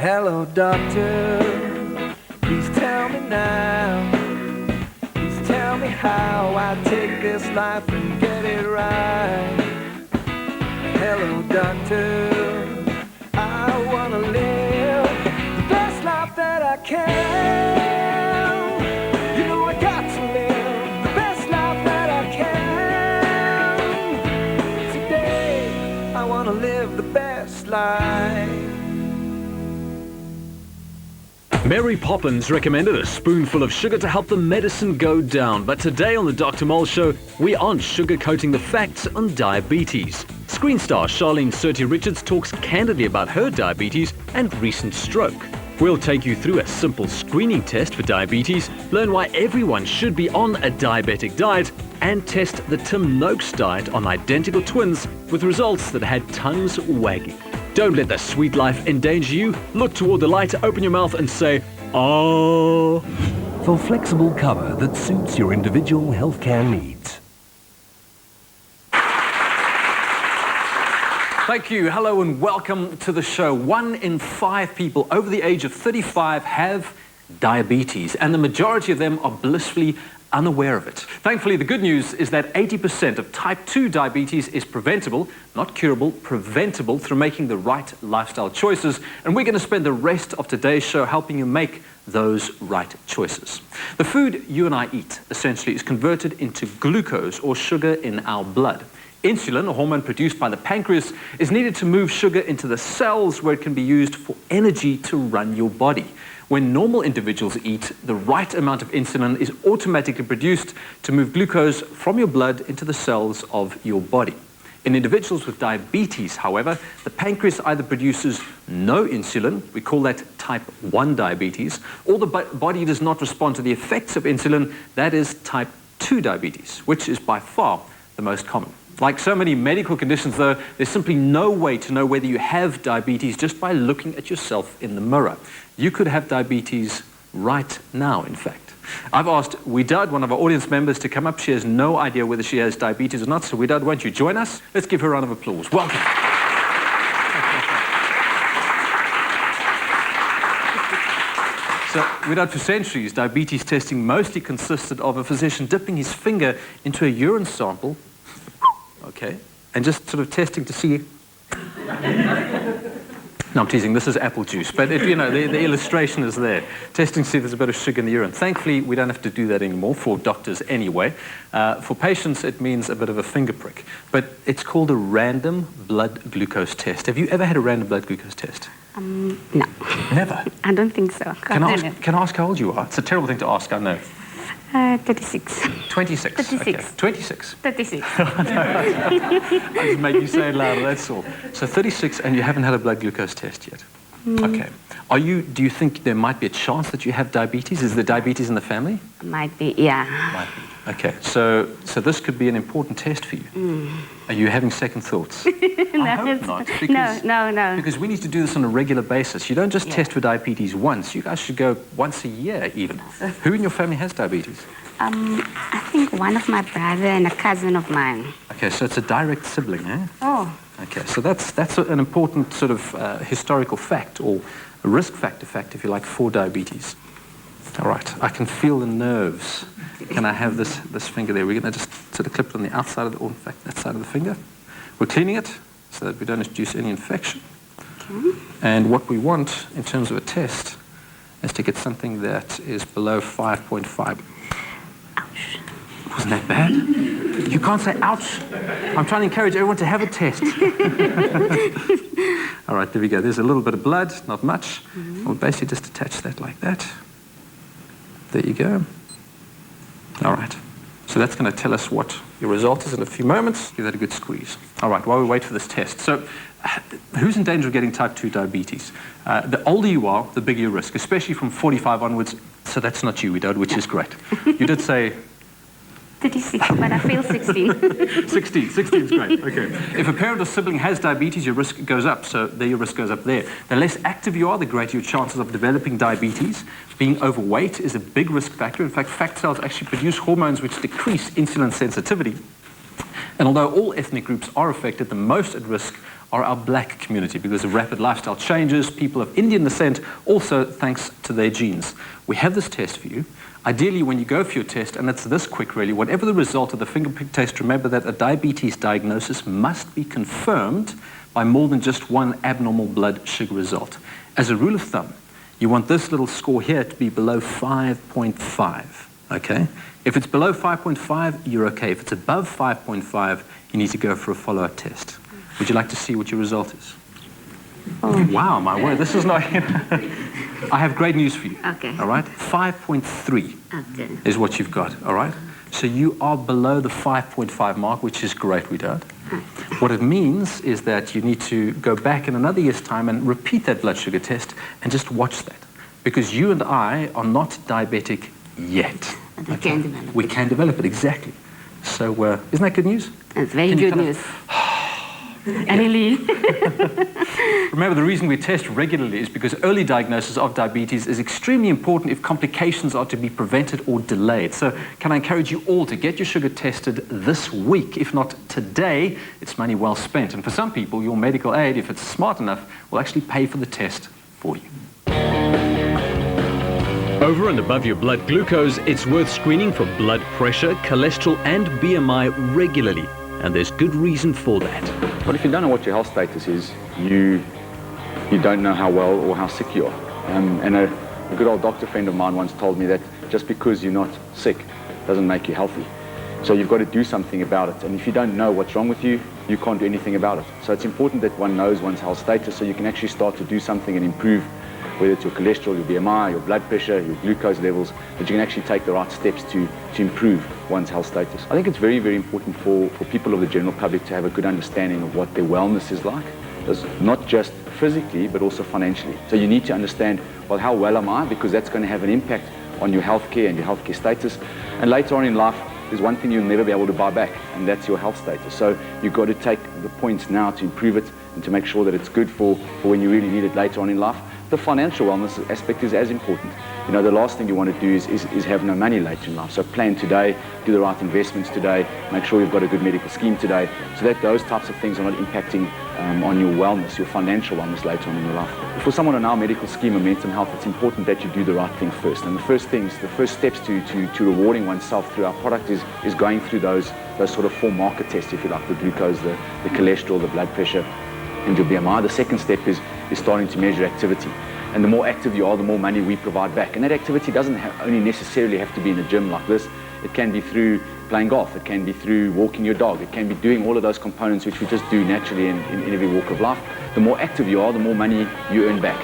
Hello, doctor, please tell me now. Please tell me how I take this life and get it right. Hello, doctor, I wanna live the best life that I can. You know I got to live the best life that I can. Today, I wanna live the best life. Mary Poppins recommended a spoonful of sugar to help the medicine go down. But today on the Dr. Mole Show, we aren't sugarcoating the facts on diabetes. Screen star Charlene Surtee-Richards talks candidly about her diabetes and recent stroke. We'll take you through a simple screening test for diabetes, learn why everyone should be on a diabetic diet, and test the Tim Noakes diet on identical twins with results that had tongues wagging. Don't let the sweet life endanger you. Look toward the light, open your mouth and say, "Ah." For flexible cover that suits your individual healthcare needs. Thank you. Hello and welcome to the show. 1 in 5 people over the age of 35 have diabetes, and the majority of them are blissfully unaware of it. Thankfully, the good news is that 80% of type 2 diabetes is preventable, not curable, preventable through making the right lifestyle choices. And we're going to spend the rest of today's show helping you make those right choices. The food you and I eat, essentially, is converted into glucose or sugar in our blood. Insulin, a hormone produced by the pancreas, is needed to move sugar into the cells where it can be used for energy to run your body. When normal individuals eat, the right amount of insulin is automatically produced to move glucose from your blood into the cells of your body. In individuals with diabetes, however, the pancreas either produces no insulin, we call that type 1 diabetes, or the body does not respond to the effects of insulin, that is type 2 diabetes, which is by far the most common. Like so many medical conditions, though, there's simply no way to know whether you have diabetes just by looking at yourself in the mirror. You could have diabetes right now, in fact. I've asked Widad, one of our audience members, to come up. She has no idea whether she has diabetes or not. So Widad, won't you join us? Let's give her a round of applause. Welcome. So, Widad, for centuries, diabetes testing mostly consisted of a physician dipping his finger into a urine sample, okay, and just sort of testing to see. No, I'm teasing. This is apple juice. But, you know, the illustration is there. Testing to see if there's a bit of sugar in the urine. Thankfully, we don't have to do that anymore, for doctors anyway. For patients, it means a bit of a finger prick. But it's called a random blood glucose test. Have you ever had a random blood glucose test? No. Never? I don't think so. Can I ask how old you are? It's a terrible thing to ask, I know. 36. 26? 36. Okay. 26? 36. I just make you say it louder, that's all. So 36 and you haven't had a blood glucose test yet? Okay. Do you think there might be a chance that you have diabetes? Is there diabetes in the family? Might be, yeah. Might be. Okay, so this could be an important test for you. Are you having second thoughts? No, I hope not. Because, no. Because we need to do this on a regular basis. You don't just test for diabetes once. You guys should go once a year even. Who in your family has diabetes? I think one of my brother and a cousin of mine. Okay, so it's a direct sibling, eh? Oh. Okay, so that's an important sort of historical fact, or a risk factor fact, if you like, for diabetes. All right, I can feel the nerves. Can I have this finger there? We're going to just sort of clip it on the outside of the, or in fact, that side of the finger. We're cleaning it so that we don't introduce any infection. Okay. And what we want in terms of a test is to get something that is below 5.5. Ouch. Wasn't that bad? You can't say ouch. I'm trying to encourage everyone to have a test. All right, there we go. There's a little bit of blood, not much. We'll basically just attach that like that. There you go. All right. So that's going to tell us what your result is in a few moments. Give that a good squeeze. All right, while we wait for this test. So who's in danger of getting type 2 diabetes? The older you are, the bigger your risk, especially from 45 onwards. So that's not you, Widad, which is great. You did say 36, but I feel 16. 16 is great, okay. If a parent or sibling has diabetes, your risk goes up, so there your risk goes up there. The less active you are, the greater your chances of developing diabetes. Being overweight is a big risk factor. In fact, fat cells actually produce hormones which decrease insulin sensitivity. And although all ethnic groups are affected, the most at risk are our black community because of rapid lifestyle changes, people of Indian descent, also thanks to their genes. We have this test for you. Ideally, when you go for your test, and it's this quick really, whatever the result of the finger prick test, remember that a diabetes diagnosis must be confirmed by more than just one abnormal blood sugar result. As a rule of thumb, you want this little score here to be below 5.5, okay? If it's below 5.5, you're okay. If it's above 5.5, you need to go for a follow-up test. Would you like to see what your result is? Oh. Wow, my word, this is not... I have great news for you. Okay. All right? 5.3 Okay. is what you've got, all right? So you are below the 5.5 mark, which is great, Widad. What it means is that you need to go back in another year's time and repeat that blood sugar test and just watch that. Because you and I are not diabetic yet. But we can develop it. We can develop it, exactly. So isn't that good news? That's very Can you good kind of- news. Annie. Remember, the reason we test regularly is because early diagnosis of diabetes is extremely important if complications are to be prevented or delayed. So can I encourage you all to get your sugar tested this week? If not today, it's money well spent. And for some people, your medical aid, if it's smart enough, will actually pay for the test for you. Over and above your blood glucose, it's worth screening for blood pressure, cholesterol and BMI regularly. And there's good reason for that. But if you don't know what your health status is, you don't know how well or how sick you are. And a good old doctor friend of mine once told me that just because you're not sick doesn't make you healthy. So you've got to do something about it. And if you don't know what's wrong with you, you can't do anything about it. So it's important that one knows one's health status so you can actually start to do something and improve, whether it's your cholesterol, your BMI, your blood pressure, your glucose levels, that you can actually take the right steps to improve one's health status. I think it's very, very important for people of the general public to have a good understanding of what their wellness is like. It's not just physically, but also financially. So you need to understand, well, how well am I? Because that's going to have an impact on your healthcare and your healthcare status. And later on in life, there's one thing you'll never be able to buy back, and that's your health status. So you've got to take the points now to improve it and to make sure that it's good for when you really need it later on in life. The financial wellness aspect is as important. You know, the last thing you want to do is have no money later in life. So plan today, do the right investments today, make sure you've got a good medical scheme today, so that those types of things are not impacting on your wellness, your financial wellness later on in your life. For someone on our medical scheme, Momentum Health, it's important that you do the right thing first. And the first steps to rewarding oneself through our product is going through those sort of 4 marker tests, if you like, the glucose, the cholesterol, the blood pressure, and your BMI. The second step is starting to measure activity. And the more active you are, the more money we provide back. And that activity doesn't only necessarily have to be in a gym like this. It can be through playing golf. It can be through walking your dog. It can be doing all of those components which we just do naturally in every walk of life. The more active you are, the more money you earn back.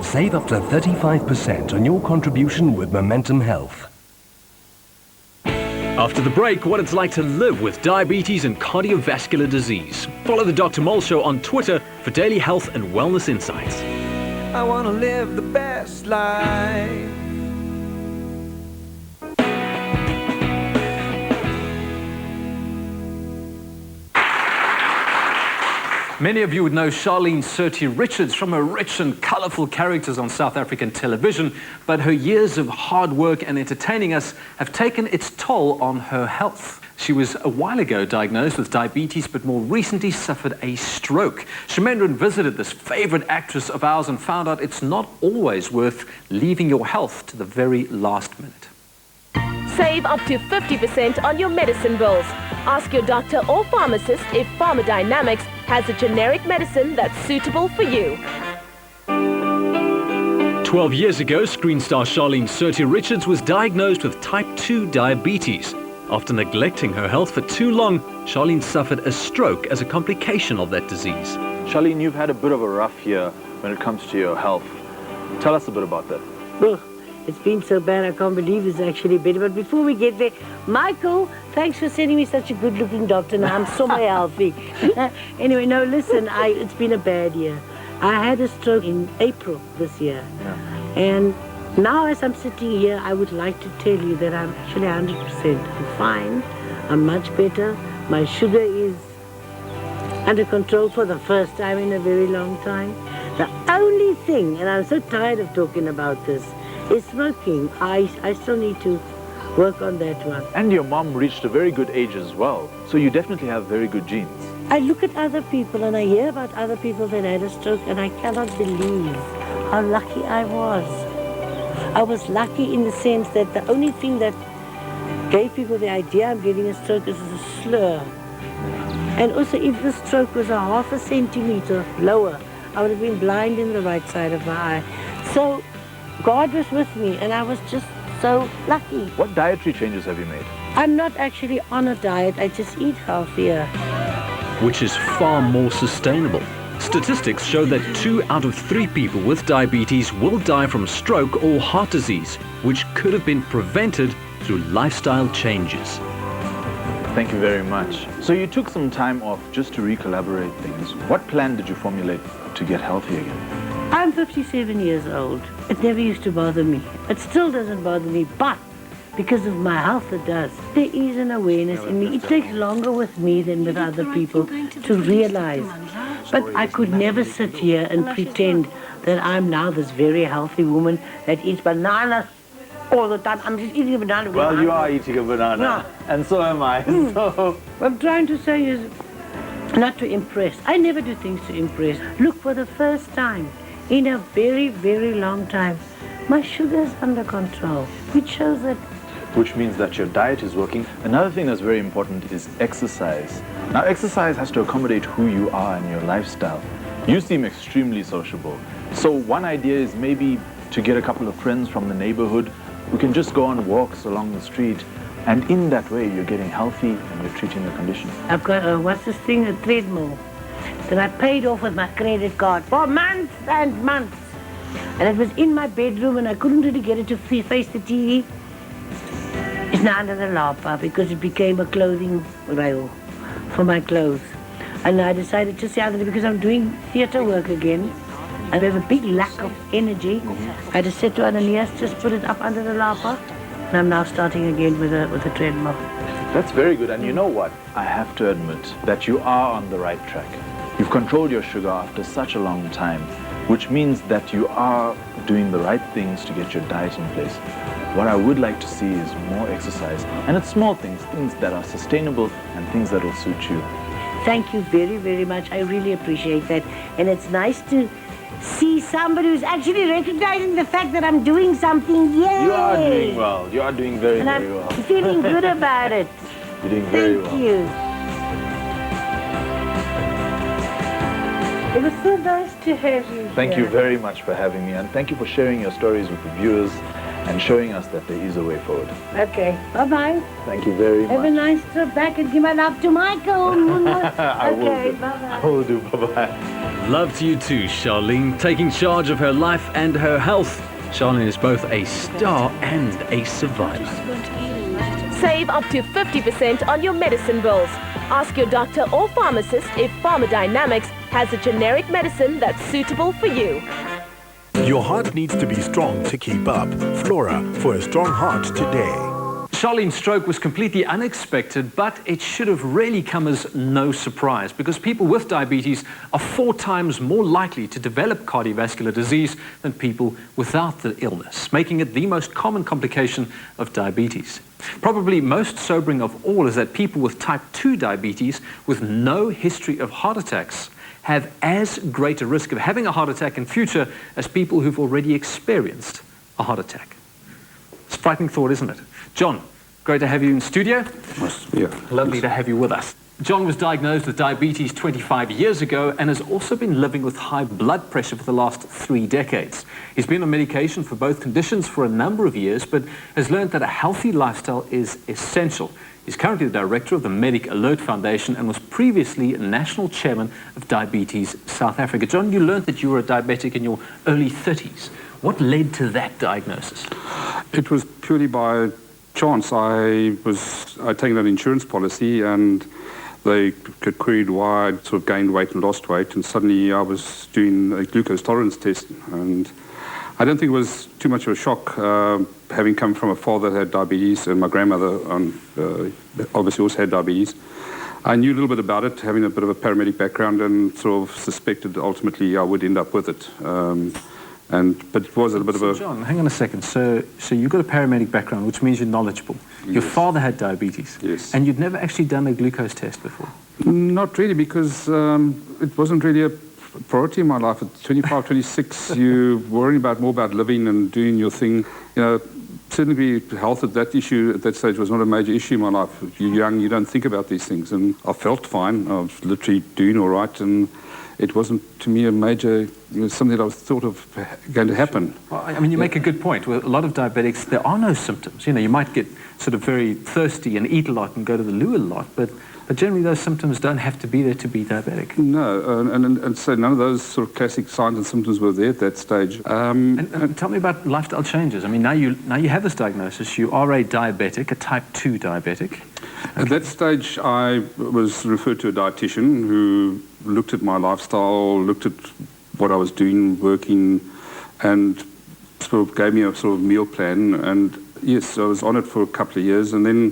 Save up to 35% on your contribution with Momentum Health. After the break, what it's like to live with diabetes and cardiovascular disease. Follow the Dr. Mole Show on Twitter for daily health and wellness insights. I want to live the best life. Many of you would know Charlene Surtee Richards from her rich and colourful characters on South African television, but her years of hard work and entertaining us have taken its toll on her health. She was a while ago diagnosed with diabetes, but more recently suffered a stroke. Shemendran visited this favourite actress of ours and found out it's not always worth leaving your health to the very last minute. Save up to 50% on your medicine bills. Ask your doctor or pharmacist if Pharmacodynamics has a generic medicine that's suitable for you. 12 years ago, screen star Charlene Surtee Richards was diagnosed with type 2 diabetes. After neglecting her health for too long, Charlene suffered a stroke as a complication of that disease. Charlene, you've had a bit of a rough year when it comes to your health. Tell us a bit about that. Well, it's been so bad, I can't believe it's actually better. But before we get there, Michael, thanks for sending me such a good-looking doctor. Now I'm so healthy. Anyway, no, listen, it's been a bad year. I had a stroke in April this year. Yeah. And now as I'm sitting here, I would like to tell you that I'm actually 100%. I'm fine. I'm much better. My sugar is under control for the first time in a very long time. The only thing, and I'm so tired of talking about this, is smoking. I still need to work on that one. And your mom reached a very good age as well, so you definitely have very good genes. I look at other people and I hear about other people that had a stroke, and I cannot believe how lucky I was. I was lucky in the sense that the only thing that gave people the idea I'm getting a stroke is a slur. And also, if the stroke was a half a centimeter lower, I would have been blind in the right side of my eye. So God was with me, and I was just so lucky. What dietary changes have you made? I'm not actually on a diet, I just eat healthier. Which is far more sustainable. Statistics show that 2 out of 3 people with diabetes will die from stroke or heart disease, which could have been prevented through lifestyle changes. Thank you very much. So you took some time off just to recollaborate things. What plan did you formulate to get healthy again? I'm 57 years old. It never used to bother me. It still doesn't bother me, but because of my health it does. There is an awareness in me. It takes longer with me than with other people to realize. But I could never sit here and pretend that I'm now this very healthy woman that eats bananas all the time. I'm just eating a banana. Well, you are eating a banana, and so am I. So what I'm trying to say is not to impress. I never do things to impress. Look, for the first time in a very, very long time, my sugar's under control, which shows that. Which means that your diet is working. Another thing that's very important is exercise. Now, exercise has to accommodate who you are and your lifestyle. You seem extremely sociable. So one idea is maybe to get a couple of friends from the neighborhood who can just go on walks along the street, and in that way you're getting healthy and you're treating the condition. I've got, what's this thing, a treadmill that I paid off with my credit card for months and months. And it was in my bedroom and I couldn't really get it to face the TV. It's now under the lapa because it became a clothing rail for my clothes. And I decided to sell it because I'm doing theatre work again. And we have a big lack of energy. I just said to Ananias, just put it up under the lapa. And I'm now starting again with a treadmill. That's very good. And you know what? I have to admit that you are on the right track. You've controlled your sugar after such a long time, which means that you are doing the right things to get your diet in place. What I would like to see is more exercise. And it's small things, things that are sustainable and things that will suit you. Thank you very, very much. I really appreciate that. And it's nice to see somebody who's actually recognizing the fact that I'm doing something. Yay! You are doing well. You are doing very, very well. I'm feeling good about it. You're doing very well. Thank you. It was so nice to have you. Thank you very much for having me, and thank you for sharing your stories with the viewers and showing us that there is a way forward. Okay. Bye-bye. Thank you very much. Have a nice trip back and give my love to Michael. I will Okay, do. bye-bye. I will do. Bye-bye. Love to you too, Charlene, taking charge of her life and her health. Charlene is both a star and a survivor. Save up to 50% on your medicine bills. Ask your doctor or pharmacist if Pharmacodynamics has a generic medicine that's suitable for you. Your heart needs to be strong to keep up. Flora for a strong heart today. Charlene's stroke was completely unexpected, but it should have really come as no surprise because people with diabetes are 4 times more likely to develop cardiovascular disease than people without the illness, making it the most common complication of diabetes. Probably most sobering of all is that people with type 2 diabetes with no history of heart attacks have as great a risk of having a heart attack in future as people who've already experienced a heart attack. It's a frightening thought, isn't it? John, great to have you in studio. Yeah. Lovely to have you with us. John was diagnosed with diabetes 25 years ago and has also been living with high blood pressure for the last 3 decades. He's been on medication for both conditions for a number of years, but has learned that a healthy lifestyle is essential. He's currently the director of the Medic Alert Foundation and was previously national chairman of Diabetes South Africa. John, you learned that you were a diabetic in your early 30s. What led to that diagnosis? It was purely by chance. I'd taken an insurance policy and they could query why I'd sort of gained weight and lost weight, and suddenly I was doing a glucose tolerance test, and I don't think it was too much of a shock, having come from a father that had diabetes and my grandmother obviously also had diabetes. I knew a little bit about it, having a bit of a paramedic background, and sort of suspected ultimately I would end up with it. But it was a bit of a... John, hang on a second. So you've got a paramedic background, which means you're knowledgeable. Your father had diabetes. Yes. And you'd never actually done a glucose test before? Not really, because it wasn't really a priority in my life. At 25, 26, you worry more about living and doing your thing. Certainly health at that issue at that stage was not a major issue in my life. You're young, you don't think about these things. And I felt fine. I was literally doing all right. And it wasn't, to me, a major, something that I was thought of going to happen. Well, I mean, you make a good point. With a lot of diabetics, there are no symptoms. You might get sort of very thirsty and eat a lot and go to the loo a lot, but generally those symptoms don't have to be there to be diabetic. No, and so none of those sort of classic signs and symptoms were there at that stage. And tell me about lifestyle changes. I mean, now you have this diagnosis. You are a diabetic, a type 2 diabetic. Okay. At that stage, I was referred to a dietitian who looked at my lifestyle, looked at what I was doing, working, and sort of gave me a sort of meal plan. And yes, I was on it for a couple of years, and then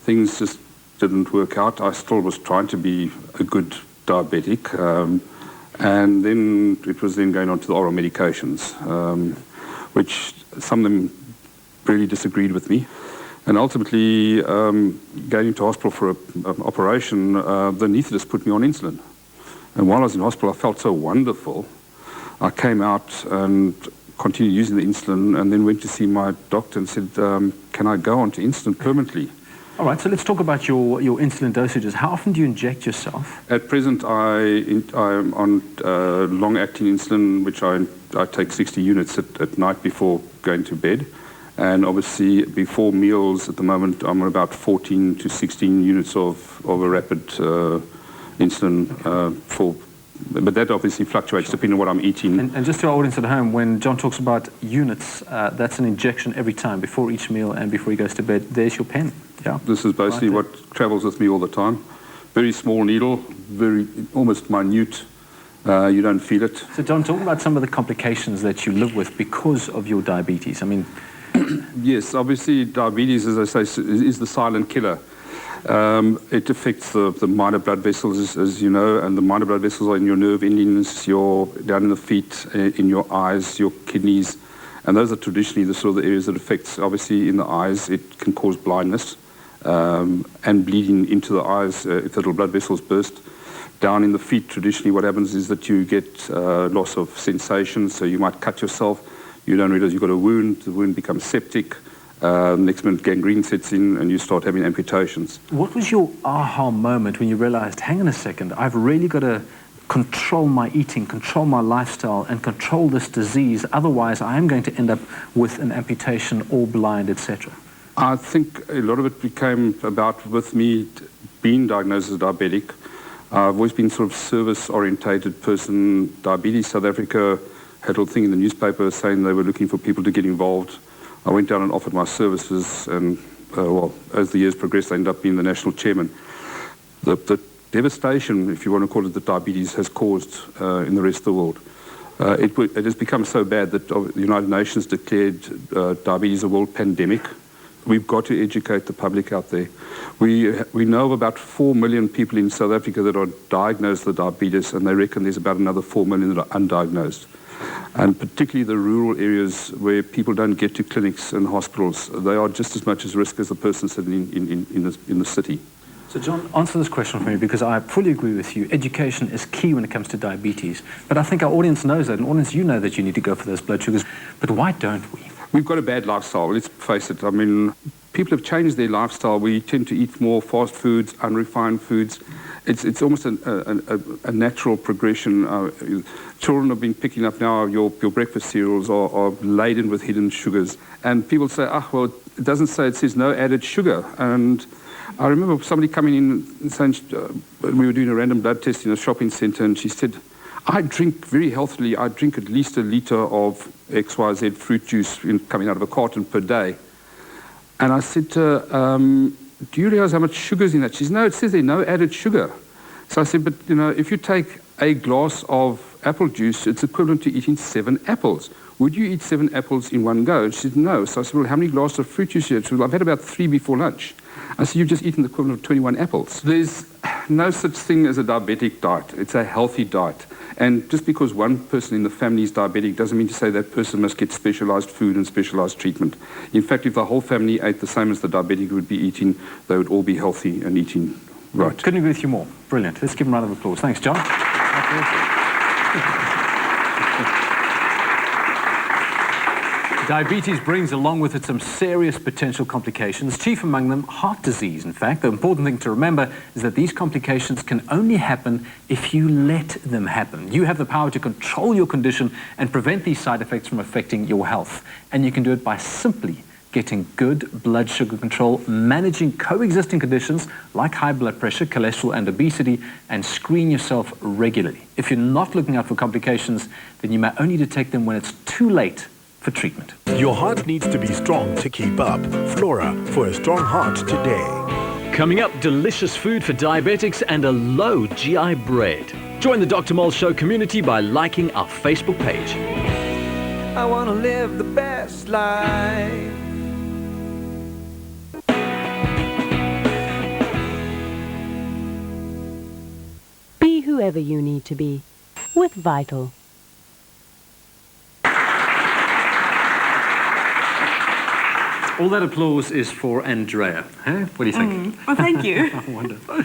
things just didn't work out. I still was trying to be a good diabetic, and then it was then going on to the oral medications, which some of them really disagreed with me. And ultimately, going into hospital for an operation, the anaesthetist put me on insulin. And while I was in hospital, I felt so wonderful. I came out and continued using the insulin, and then went to see my doctor and said, can I go on to insulin permanently? All right, so let's talk about your insulin dosages. How often do you inject yourself? At present, I'm on long-acting insulin, which I take 60 units at night before going to bed. And obviously, before meals, at the moment, I'm on about 14 to 16 units of a rapid insulin but that obviously fluctuates depending on what I'm eating. And just to our audience at home, when John talks about units, that's an injection every time, before each meal and before he goes to bed. There's your pen. Yeah. This is basically what travels with me all the time. Very small needle, very almost minute. You don't feel it. So John, talk about some of the complications that you live with because of your diabetes. I mean, yes, obviously diabetes, as I say, is the silent killer. It affects the minor blood vessels, as you know, and the minor blood vessels are in your nerve endings, down in the feet, in your eyes, your kidneys, and those are traditionally the sort of the areas that affects. Obviously, in the eyes, it can cause blindness and bleeding into the eyes if the little blood vessels burst. Down in the feet, traditionally, what happens is that you get loss of sensation, so you might cut yourself. You don't realize you've got a wound. The wound becomes septic. Next minute, gangrene sets in, and you start having amputations. What was your aha moment when you realized, hang on a second, I've really got to control my eating, control my lifestyle, and control this disease, otherwise I am going to end up with an amputation or blind, etc.? I think a lot of it became about, with me being diagnosed as a diabetic, I've always been sort of service-orientated person. Diabetes South Africa had a little thing in the newspaper saying they were looking for people to get involved. I went down and offered my services, and well, as the years progressed, I ended up being the national chairman. The devastation, if you want to call it, that diabetes has caused in the rest of the world, it has become so bad that the United Nations declared diabetes a world pandemic. We've got to educate the public out there. We know of about 4 million people in South Africa that are diagnosed with diabetes, and they reckon there's about another 4 million that are undiagnosed. And particularly the rural areas where people don't get to clinics and hospitals, they are just as much at risk as the person sitting in the city. So John, answer this question for me, because I fully agree with you. Education is key when it comes to diabetes. But I think our audience knows that, and audience, you know that you need to go for those blood sugars. But why don't we? We've got a bad lifestyle, let's face it. I mean, people have changed their lifestyle. We tend to eat more fast foods, unrefined foods. It's almost a natural progression. Children have been picking up now, your breakfast cereals are laden with hidden sugars. And people say, well, it doesn't say, it says no added sugar. And I remember somebody coming in and saying, we were doing a random blood test in a shopping centre, and she said, I drink very healthily. I drink at least a litre of XYZ fruit juice coming out of a carton per day. And I said to her, do you realise how much sugar's in that? She said, no, it says there's no added sugar. So I said, but, you know, if you take a glass of apple juice, it's equivalent to eating 7 apples. Would you eat 7 apples in one go? And she said, no. So I said, well, how many glasses of fruit juice do you have? She said, well, I've had about 3 before lunch. I said, you've just eaten the equivalent of 21 apples. There's no such thing as a diabetic diet. It's a healthy diet. And just because one person in the family is diabetic doesn't mean to say that person must get specialized food and specialized treatment. In fact, if the whole family ate the same as the diabetic would be eating, they would all be healthy and eating right. Couldn't agree with you more. Brilliant. Let's give him a round of applause. Thanks, John. Diabetes brings along with it some serious potential complications, chief among them heart disease. In fact, the important thing to remember is that these complications can only happen if you let them happen. You have the power to control your condition and prevent these side effects from affecting your health. And you can do it by simply getting good blood sugar control, managing coexisting conditions like high blood pressure, cholesterol and obesity, and screen yourself regularly. If you're not looking out for complications, then you may only detect them when it's too late for treatment. Your heart needs to be strong to keep up. Flora, for a strong heart today. Coming up, delicious food for diabetics and a low GI bread. Join the Dr. Mole Show community by liking our Facebook page. I want to live the best life. Be whoever you need to be with Vital. All that applause is for Andrea. Huh? What do you think? Well, thank you. Wonderful.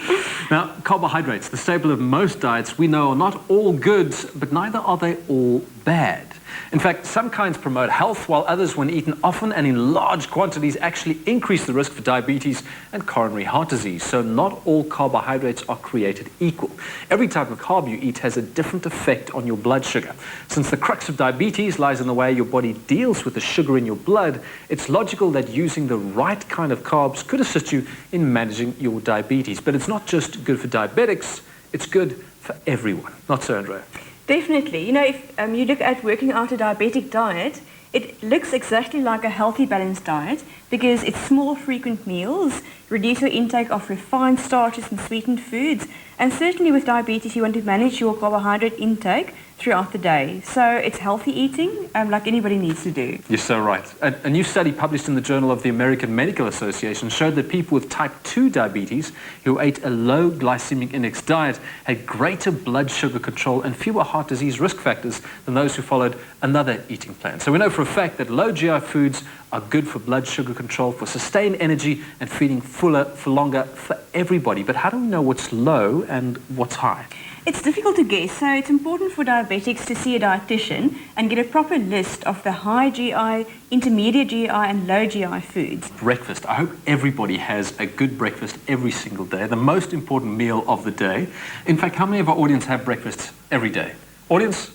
Now, carbohydrates, the staple of most diets, we know are not all good, but neither are they all bad. In fact, some kinds promote health, while others, when eaten often and in large quantities, actually increase the risk for diabetes and coronary heart disease. So not all carbohydrates are created equal. Every type of carb you eat has a different effect on your blood sugar. Since the crux of diabetes lies in the way your body deals with the sugar in your blood, it's logical that using the right kind of carbs could assist you in managing your diabetes. But it's not just good for diabetics, it's good for everyone. Not so, Andrea? Definitely. You know, if you look at working out a diabetic diet, it looks exactly like a healthy, balanced diet because it's small, frequent meals, reduce your intake of refined starches and sweetened foods, and certainly with diabetes you want to manage your carbohydrate intake throughout the day. So it's healthy eating like anybody needs to do. You're so right. A new study published in the Journal of the American Medical Association showed that people with type 2 diabetes who ate a low glycemic index diet had greater blood sugar control and fewer heart disease risk factors than those who followed another eating plan. So we know for a fact that low GI foods are good for blood sugar control, for sustained energy and feeling fuller for longer for everybody. But how do we know what's low and what's high? It's difficult to guess, so it's important for diabetics to see a dietitian and get a proper list of the high GI, intermediate GI and low GI foods. Breakfast. I hope everybody has a good breakfast every single day, the most important meal of the day. In fact, how many of our audience have breakfast every day? Audience?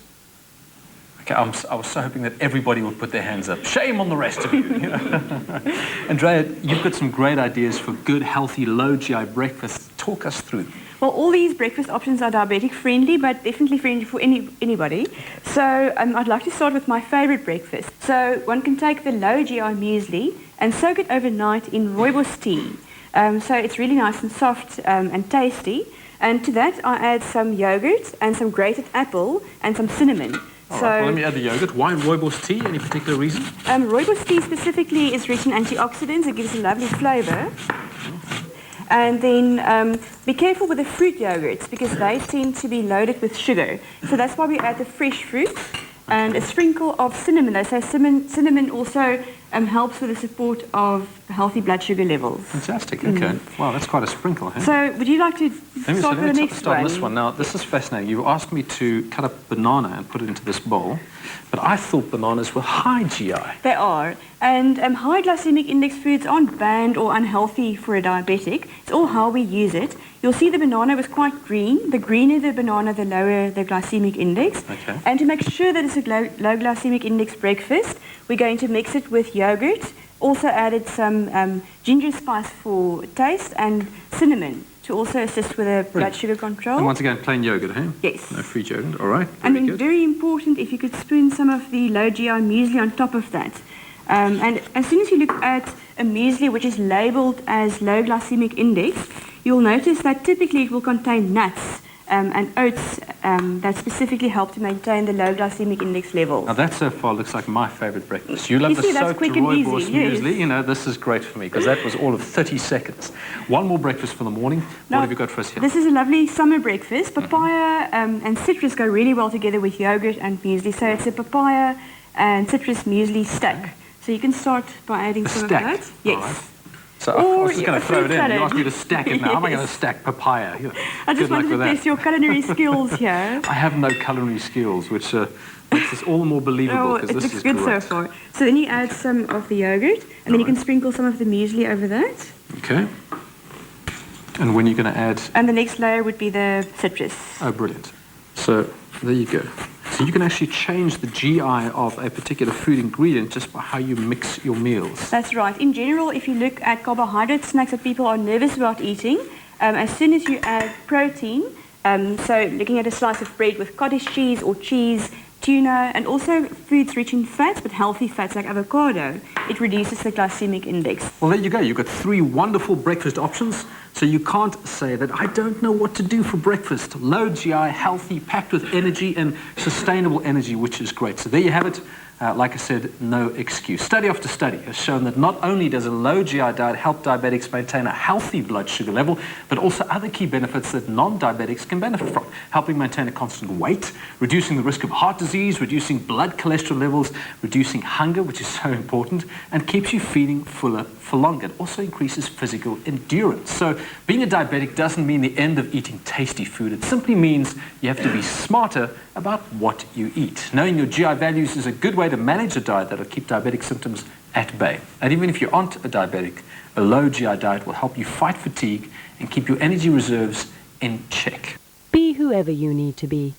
Okay, I was so hoping that everybody would put their hands up. Shame on the rest of you. Andrea, you've got some great ideas for good, healthy, low GI breakfast. Talk us through them. Well, all these breakfast options are diabetic friendly, but definitely friendly for anybody. So I'd like to start with my favorite breakfast. So one can take the low GI muesli and soak it overnight in rooibos tea. So it's really nice and soft and tasty. And to that I add some yogurt and some grated apple and some cinnamon. All right, well, let me add the yogurt. Why rooibos tea? Any particular reason? Rooibos tea specifically is rich in antioxidants. It gives a lovely flavour. And then be careful with the fruit yogurts because they tend to be loaded with sugar. So that's why we add the fresh fruit and a sprinkle of cinnamon. They say cinnamon also helps with the support of healthy blood sugar levels. Fantastic, okay. Wow, that's quite a sprinkle, huh? So would you like to start with the next start one? on this one. Now, this is fascinating. You asked me to cut up banana and put it into this bowl, but I thought bananas were high GI. They are. And high glycemic index foods aren't banned or unhealthy for a diabetic. It's all how we use it. You'll see the banana was quite green. The greener the banana, the lower the glycemic index. Okay. And to make sure that it's a low glycemic index breakfast, we're going to mix it with yogurt. Also added some ginger spice for taste and cinnamon to also assist with the blood sugar control. And once again, plain yogurt, huh? Yes. No fruit yogurt, all right. And then very important, if you could spoon some of the low GI muesli on top of that. And as soon as you look at a muesli which is labelled as low glycemic index, you'll notice that typically it will contain nuts and oats that specifically help to maintain the low glycemic index level. Now that so far looks like my favourite breakfast. You love You the see, that's soaked quick and rooibos easy, yes. muesli. You know, this is great for me because that was all of 30 seconds. One more breakfast for the morning. Now, what have you got for us here? This is a lovely summer breakfast. Papaya and citrus go really well together with yogurt and muesli. So it's a papaya and citrus muesli stack. So you can start by adding some stack? of that. Yes. All right. So I was just going to throw it in. salad. You asked me to stack it now. How am I going to Yes. stack papaya? I just Good luck wanted to with that. test your culinary skills here. I have no culinary skills, which makes this all the more believable Oh, because it this looks is good great. so far. So then you add some of the yogurt, and then you can sprinkle some of the muesli over that. Okay. And when you're going to add... And the next layer would be the citrus. Oh, brilliant. So there you go. So you can actually change the GI of a particular food ingredient just by how you mix your meals. That's right. In general, if you look at carbohydrate snacks that people are nervous about eating, as soon as you add protein, so looking at a slice of bread with cottage cheese or cheese, tuna, and also foods rich in fats, but healthy fats like avocado, it reduces the glycemic index. Well, there you go. You've got 3 wonderful breakfast options. So you can't say that I don't know what to do for breakfast. Low GI, healthy, packed with energy and sustainable energy, which is great. So there you have it. Like I said, no excuse. Study after study has shown that not only does a low GI diet help diabetics maintain a healthy blood sugar level, but also other key benefits that non-diabetics can benefit from, helping maintain a constant weight, reducing the risk of heart disease, reducing blood cholesterol levels, reducing hunger, which is so important, and keeps you feeling fuller for longer. It also increases physical endurance. So being a diabetic doesn't mean the end of eating tasty food. It simply means you have to be smarter about what you eat. Knowing your GI values is a good way to manage a diet that will keep diabetic symptoms at bay. And even if you aren't a diabetic, a low GI diet will help you fight fatigue and keep your energy reserves in check. Be whoever you need to be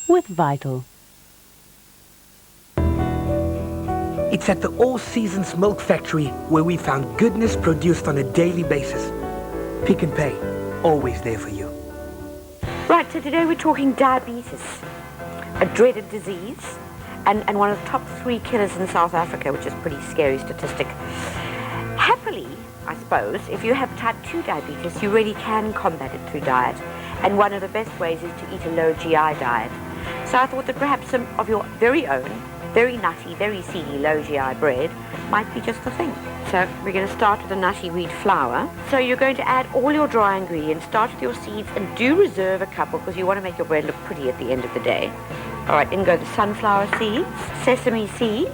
with Vital. It's at the All Seasons Milk Factory where we found goodness produced on a daily basis. Pick and Pay, always there for you. Right, so today we're talking diabetes, a dreaded disease, and one of the top 3 killers in South Africa, which is a pretty scary statistic. Happily, I suppose, if you have type 2 diabetes, you really can combat it through diet. And one of the best ways is to eat a low GI diet. So I thought that perhaps some of your very own, very nutty, very seedy, low GI bread might be just the thing. So we're going to start with the nutty wheat flour. So you're going to add all your dry ingredients, start with your seeds, and do reserve a couple because you want to make your bread look pretty at the end of the day. All right, then go the sunflower seeds, sesame seeds,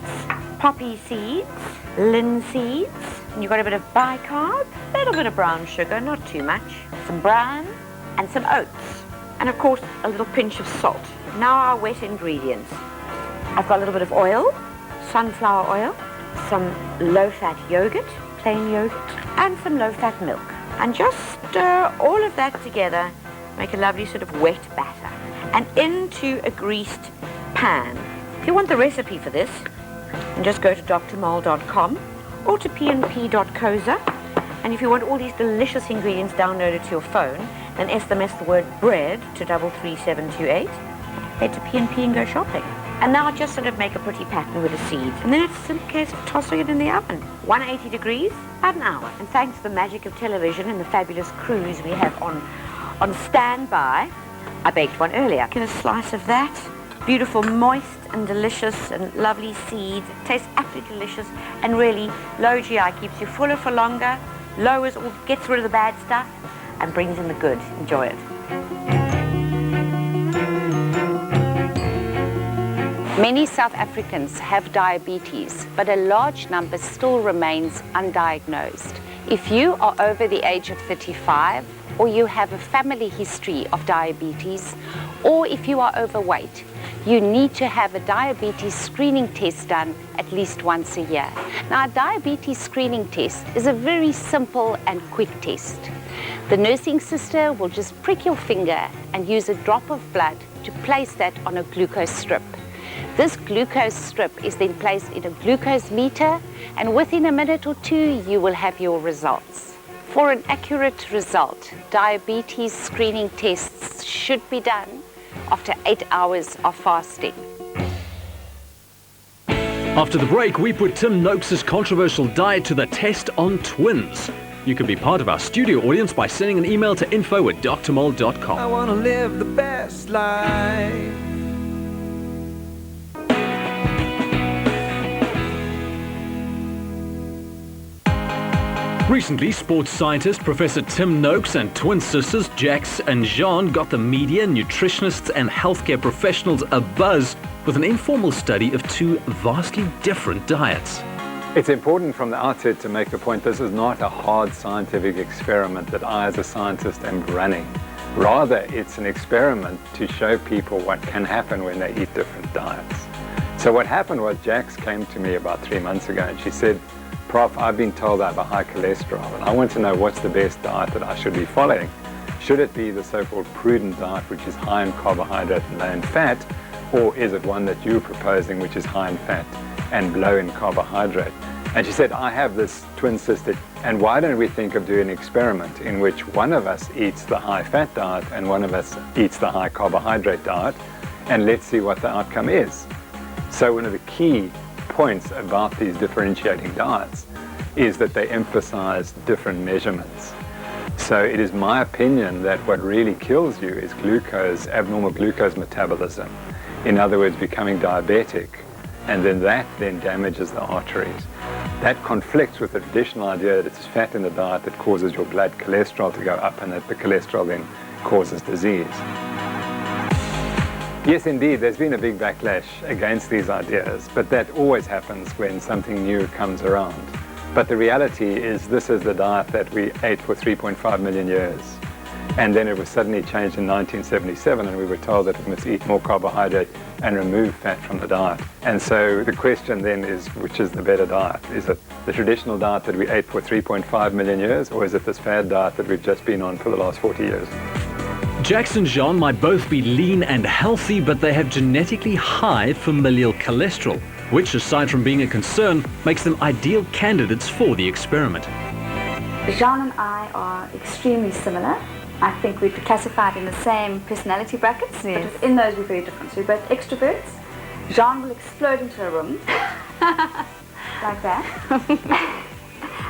poppy seeds, linseeds. And you've got a bit of bicarb, a little bit of brown sugar, not too much, some bran, and some oats. And of course, a little pinch of salt. Now our wet ingredients. I've got a little bit of oil, sunflower oil, some low-fat yogurt, plain yogurt, and some low-fat milk. And just stir all of that together, make a lovely sort of wet batter. And into a greased pan. If you want the recipe for this, then just go to drmol.com or to pnp.coza. And if you want all these delicious ingredients downloaded to your phone, then SMS the word bread to 33728. Head to PNP and go shopping. And now just sort of make a pretty pattern with the seeds. And then it's a simple case of tossing it in the oven. 180 degrees, about an hour. And thanks to the magic of television and the fabulous crews we have on standby, I baked one earlier. Get a slice of that. Beautiful, moist and delicious and lovely seeds. It tastes absolutely delicious. And really, low GI keeps you fuller for longer, lowers or gets rid of the bad stuff, and brings in the good. Enjoy it. Many South Africans have diabetes, but a large number still remains undiagnosed. If you are over the age of 35, or you have a family history of diabetes, or if you are overweight, you need to have a diabetes screening test done at least once a year. Now, a diabetes screening test is a very simple and quick test. The nursing sister will just prick your finger and use a drop of blood to place that on a glucose strip. This glucose strip is then placed in a glucose meter, and within a minute or 2, you will have your results. For an accurate result, diabetes screening tests should be done after 8 hours of fasting. After the break, we put Tim Noakes' controversial diet to the test on twins. You can be part of our studio audience by sending an email to info@drmol.com. I want to live the best life. Recently, sports scientist Professor Tim Noakes and twin sisters Jax and Jean got the media, nutritionists and healthcare professionals abuzz with an informal study of two vastly different diets. It's important from the outset to make the point this is not a hard scientific experiment that I as a scientist am running. Rather, it's an experiment to show people what can happen when they eat different diets. So what happened was Jax came to me about 3 months ago and she said, Prof, I've been told I have a high cholesterol and I want to know what's the best diet that I should be following. Should it be the so-called prudent diet, which is high in carbohydrate and low in fat, or is it one that you're proposing, which is high in fat and low in carbohydrate? And she said, I have this twin sister, and why don't we think of doing an experiment in which one of us eats the high fat diet and one of us eats the high carbohydrate diet, and let's see what the outcome is. So one of the key points about these differentiating diets is that they emphasize different measurements. So it is my opinion that what really kills you is glucose, abnormal glucose metabolism. In other words, becoming diabetic, and then that damages the arteries. That conflicts with the traditional idea that it's fat in the diet that causes your blood cholesterol to go up and that the cholesterol then causes disease. Yes, indeed, there's been a big backlash against these ideas, but that always happens when something new comes around. But the reality is this is the diet that we ate for 3.5 million years. And then it was suddenly changed in 1977 and we were told that we must eat more carbohydrate and remove fat from the diet. And so the question then is, which is the better diet? Is it the traditional diet that we ate for 3.5 million years, or is it this fad diet that we've just been on for the last 40 years? Jax and Jean might both be lean and healthy, but they have genetically high familial cholesterol, which, aside from being a concern, makes them ideal candidates for the experiment. Jean and I are extremely similar. I think we'd be classified in the same personality brackets, but within those we're very different. So we're both extroverts. Jean will explode into a room, like that,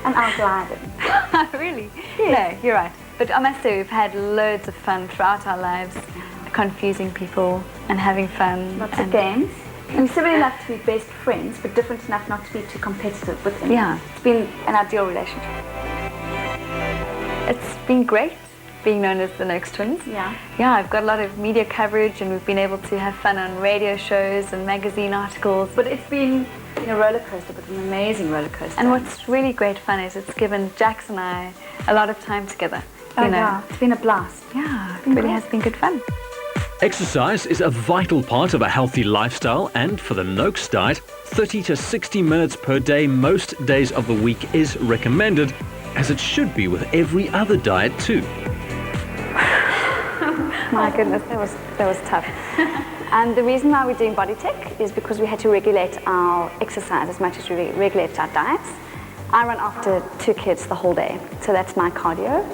and I'll glide in. Really? Yes. No, you're right. But I must say we've had loads of fun throughout our lives, confusing people and having fun. Lots of games. And we're similar enough to be best friends, but different enough not to be too competitive with them. Yeah. It's been an ideal relationship. It's been great being known as the Noakes twins. Yeah. Yeah, I've got a lot of media coverage and we've been able to have fun on radio shows and magazine articles. But it's been a roller coaster, but an amazing roller coaster. And what's really great fun is it's given Jax and I a lot of time together. Oh, yeah. It's been a blast. Yeah, it really has been good fun. Exercise is a vital part of a healthy lifestyle, and for the Noakes diet, 30 to 60 minutes per day most days of the week is recommended, as it should be with every other diet too. My goodness, that was tough. And the reason why we're doing body tech is because we had to regulate our exercise as much as we regulate our diets. I run after 2 kids the whole day, so that's my cardio.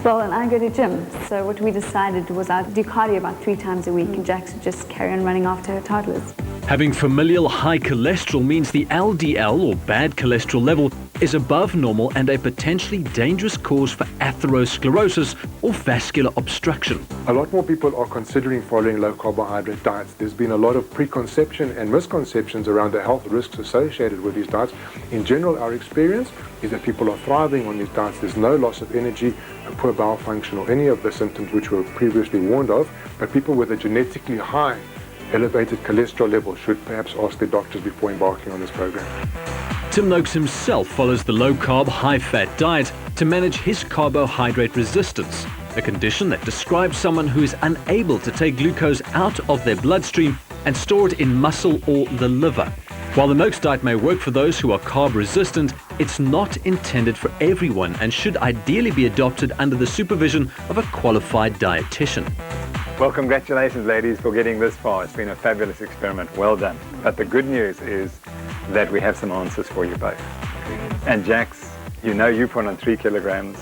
Well, and I go to gym, so what we decided was I'd do cardio about 3 times a week and Jax would just carry on running after her toddlers. Having familial high cholesterol means the LDL, or bad cholesterol level, is above normal and a potentially dangerous cause for atherosclerosis or vascular obstruction. A lot more people are considering following low carbohydrate diets. There's been a lot of preconception and misconceptions around the health risks associated with these diets. In general, our experience is that people are thriving on these diets. There's no loss of energy, poor bowel function, or any of the symptoms which were previously warned of, but people with a genetically high elevated cholesterol level should perhaps ask their doctors before embarking on this program. Tim Noakes himself follows the low-carb, high-fat diet to manage his carbohydrate resistance, a condition that describes someone who is unable to take glucose out of their bloodstream and store it in muscle or the liver. While the Noakes diet may work for those who are carb resistant, it's not intended for everyone and should ideally be adopted under the supervision of a qualified dietitian. Well, congratulations, ladies, for getting this far. It's been a fabulous experiment. Well done. But the good news is that we have some answers for you both. And Jax, you know you put on 3 kilograms,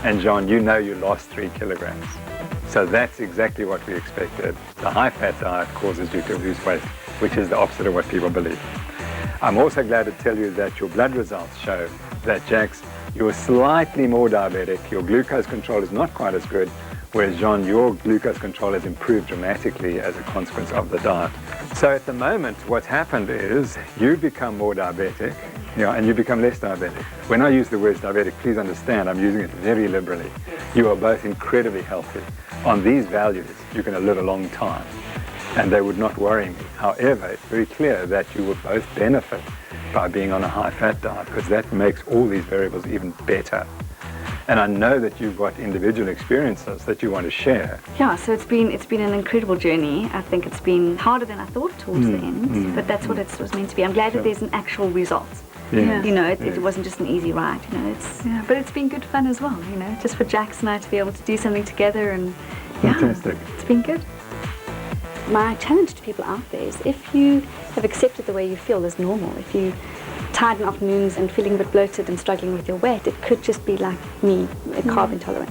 and John, you know you lost 3 kilograms. So that's exactly what we expected. The high-fat diet causes you to lose weight, which is the opposite of what people believe. I'm also glad to tell you that your blood results show that, Jax, you're slightly more diabetic. Your glucose control is not quite as good, whereas Jean, your glucose control has improved dramatically as a consequence of the diet. So at the moment, what's happened is you become more diabetic, and you become less diabetic. When I use the word diabetic, please understand, I'm using it very liberally. You are both incredibly healthy. On these values, you're going to live a long time, and they would not worry me. However, it's very clear that you would both benefit by being on a high-fat diet, because that makes all these variables even better. And I know that you've got individual experiences that you want to share. Yeah, so it's been an incredible journey. I think it's been harder than I thought towards the end, but that's what it was meant to be. I'm glad that there's an actual result. Yeah. It wasn't just an easy ride. But it's been good fun as well. Just for Jax and I to be able to do something together, and fantastic. It's been good. My challenge to people out there is, if you have accepted the way you feel as normal, if you tired in afternoons and feeling a bit bloated and struggling with your weight, it could just be like me, carb intolerant,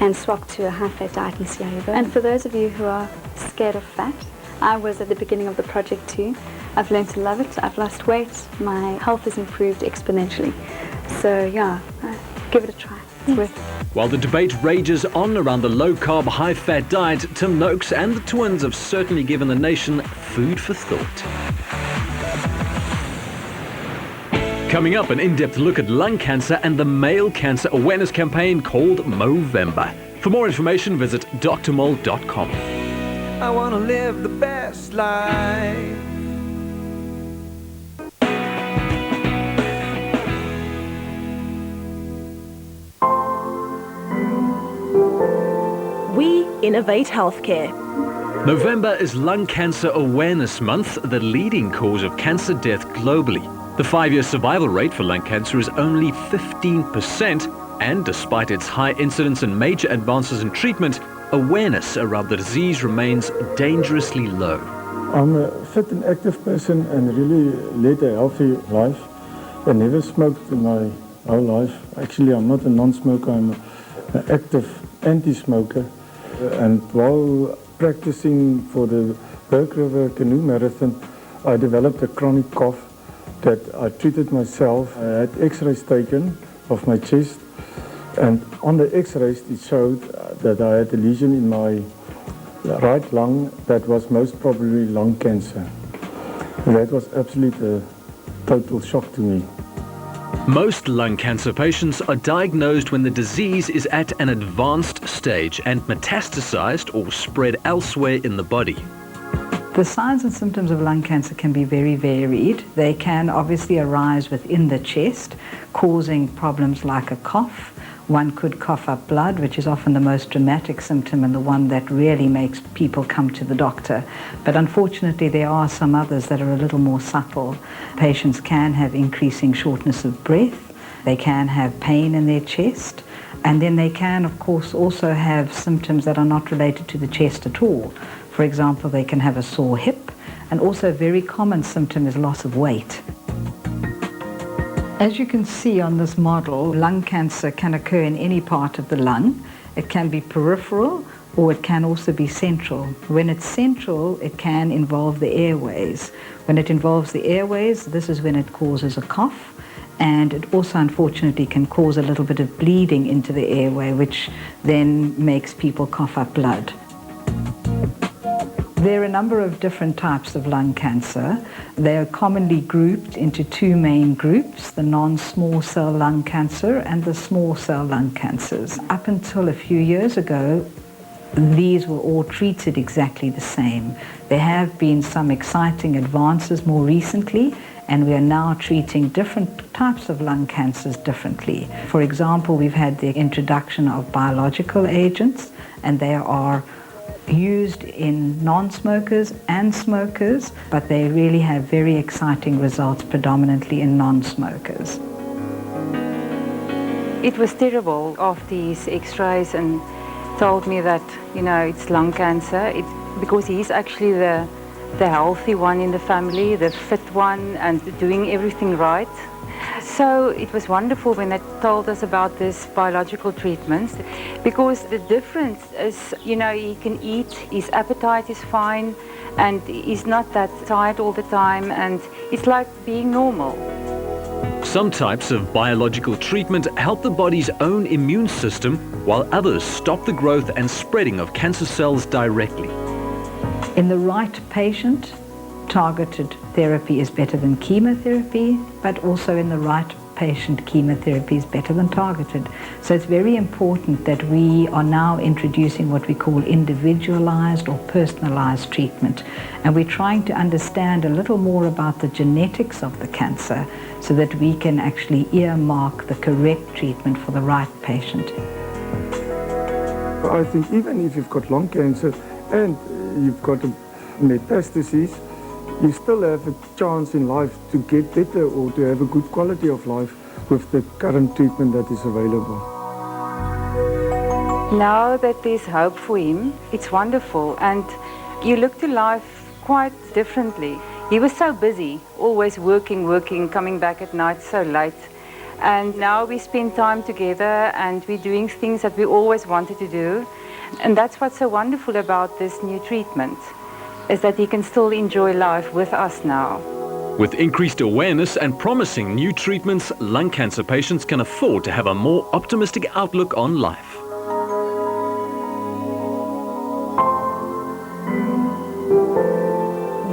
and swap to a high-fat diet and see how you go. And for those of you who are scared of fat, I was at the beginning of the project too. I've learned to love it. I've lost weight. My health has improved exponentially. So yeah, give it a try. It's worth it. While the debate rages on around the low-carb, high-fat diet, Tim Noakes and the twins have certainly given the nation food for thought. Coming up, an in-depth look at lung cancer and the male cancer awareness campaign called Movember. For more information, visit drmol.com. I want to live the best life. We innovate healthcare. November is Lung Cancer Awareness Month, the leading cause of cancer death globally. The 5-year survival rate for lung cancer is only 15%, and despite its high incidence and major advances in treatment, awareness around the disease remains dangerously low. I'm a fit and active person and really led a healthy life. I never smoked in my whole life. Actually, I'm not a non-smoker, I'm an active anti-smoker. And while practicing for the Berg River Canoe Marathon, I developed a chronic cough that I treated myself. I had x-rays taken of my chest, and on the x-rays it showed that I had a lesion in my right lung that was most probably lung cancer. That was absolutely a total shock to me. Most lung cancer patients are diagnosed when the disease is at an advanced stage and metastasized or spread elsewhere in the body. The signs and symptoms of lung cancer can be very varied. They can obviously arise within the chest, causing problems like a cough. One could cough up blood, which is often the most dramatic symptom and the one that really makes people come to the doctor. But unfortunately, there are some others that are a little more subtle. Patients can have increasing shortness of breath. They can have pain in their chest. And then they can, of course, also have symptoms that are not related to the chest at all. For example, they can have a sore hip, and also a very common symptom is loss of weight. As you can see on this model, lung cancer can occur in any part of the lung. It can be peripheral, or it can also be central. When it's central, it can involve the airways. When it involves the airways, this is when it causes a cough, and it also unfortunately can cause a little bit of bleeding into the airway, which then makes people cough up blood. There are a number of different types of lung cancer. They are commonly grouped into two main groups, the non-small cell lung cancer and the small cell lung cancers. Up until a few years ago, these were all treated exactly the same. There have been some exciting advances more recently, and we are now treating different types of lung cancers differently. For example, we've had the introduction of biological agents, and they are used in non-smokers and smokers, but they really have very exciting results predominantly in non-smokers. It was terrible of these x-rays and told me that, it's lung cancer. Because he's actually the healthy one in the family, the fit one, and doing everything right. So it was wonderful when they told us about this biological treatments, because the difference is, he can eat, his appetite is fine, and he's not that tired all the time, and it's like being normal. Some types of biological treatment help the body's own immune system, while others stop the growth and spreading of cancer cells directly. In the right patient, targeted therapy is better than chemotherapy, but also in the right patient, chemotherapy is better than targeted. So it's very important that we are now introducing what we call individualized or personalized treatment. And we're trying to understand a little more about the genetics of the cancer so that we can actually earmark the correct treatment for the right patient. I think even if you've got lung cancer and you've got a metastasis, you still have a chance in life to get better or to have a good quality of life with the current treatment that is available. Now that there's hope for him, it's wonderful, and you look to life quite differently. He was so busy, always working, coming back at night so late. And now we spend time together and we're doing things that we always wanted to do. And that's what's so wonderful about this new treatment, is that he can still enjoy life with us now. With increased awareness and promising new treatments, lung cancer patients can afford to have a more optimistic outlook on life.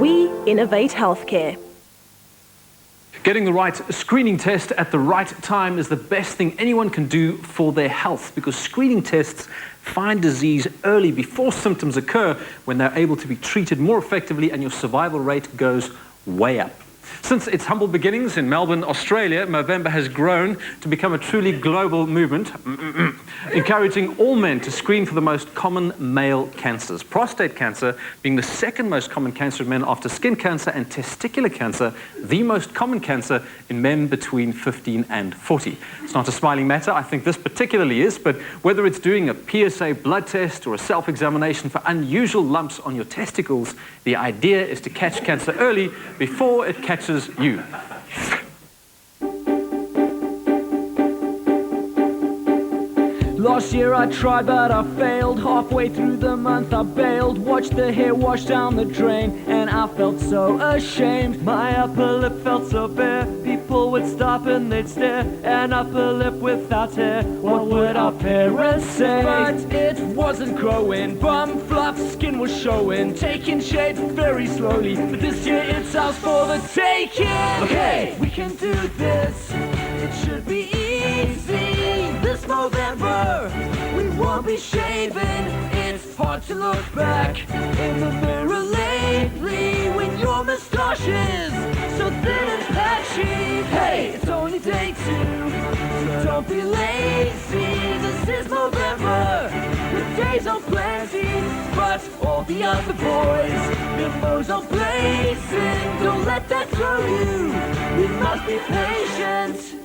We innovate healthcare. Getting the right screening test at the right time is the best thing anyone can do for their health, because screening tests find disease early before symptoms occur, when they're able to be treated more effectively, and your survival rate goes way up. Since its humble beginnings in Melbourne, Australia, Movember has grown to become a truly global movement, encouraging all men to screen for the most common male cancers. Prostate cancer being the second most common cancer in men after skin cancer, and testicular cancer the most common cancer in men between 15 and 40. It's not a smiling matter, I think this particularly is, but whether it's doing a PSA blood test or a self-examination for unusual lumps on your testicles, the idea is to catch cancer early before it catches you. Last year I tried but I failed. Halfway through the month I bailed. Watched the hair wash down the drain and I felt so ashamed. My upper lip felt so bare. People would stop and they'd stare. An upper lip without hair, what would our parents say? But it wasn't growing, bum fluff, skin was showing, taking shape very slowly. But this year it's ours for the taking. Okay, we can do this. It should be easy. This Movember, we won't be shaving. It's hard to look back in the mirror lately when your moustache is so thin and patchy. Hey, it's only day 2, so don't be lazy. This is Movember, the days are plenty, but all the other boys, their mows are blazing. Don't let that throw you, we must be patient.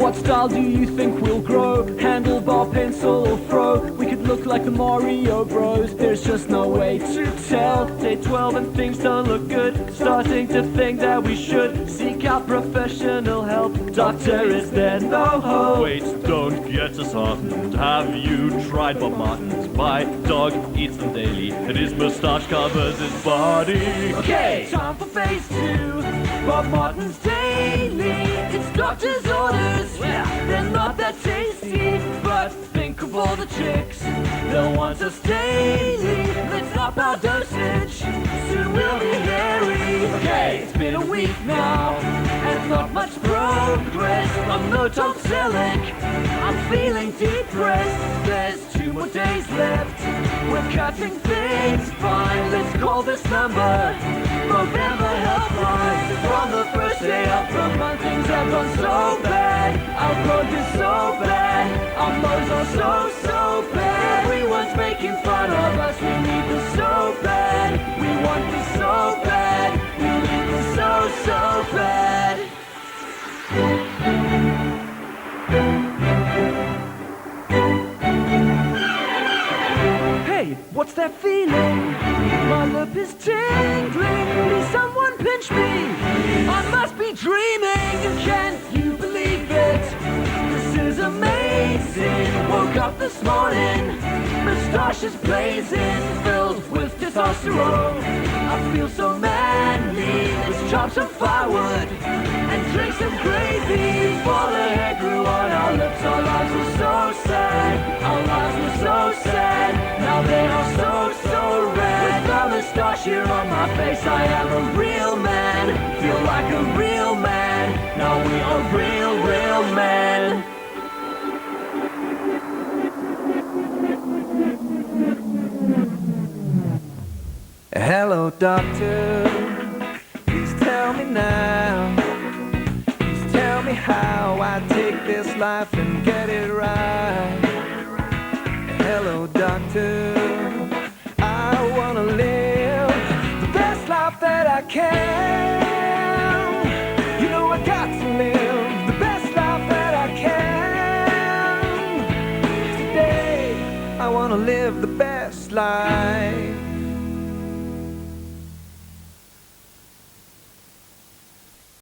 What style do you think will grow? Handlebar, pencil or throw? We could look like the Mario Bros. There's just no way to tell. Day 12 and things don't look good. Starting to think that we should seek out professional help. Doctor, is there no hope? Wait, don't get disheartened. Have you tried Bob Martin's? My dog eats them daily, and his moustache covers his body. Okay, time for phase 2. Bob Martin's daily. It's doctor's orders. They're not that tasty, but think of all the chicks they'll want us daily. Let's up our dosage, soon we'll be hairy. Okay, it's been a week now, and not much progress. I'm no top selling, I'm feeling depressed. There's 2 more days left, we're cutting things fine. Let's call this number Movember Helpline. From the first day of the month, things have gone so bad. Our growth is so bad, our mows are so bad. Everyone's making fun of us, we need this so bad. We want this so bad, we need this so bad. Hey, what's that feeling? My lip is tingling, please someone pinch me. I must be dreaming, and can't you believe it? This is amazing. amazing. Woke up this morning, moustache is blazing, filled with testosterone. I feel so manly. Let's chop some firewood and drink some gravy. For the hair grew on our lips. Our lives were so sad. Our lives were so sad. Now they are so red. With a moustache here on my face, I am a real man. Feel like a real man. Now we are real men. Hello, doctor. Please tell me now. Please tell me how I take this life and get it right. Hello, doctor. I wanna live the best life that I can. You know I got to live the best life that I can. Today I wanna live the best life.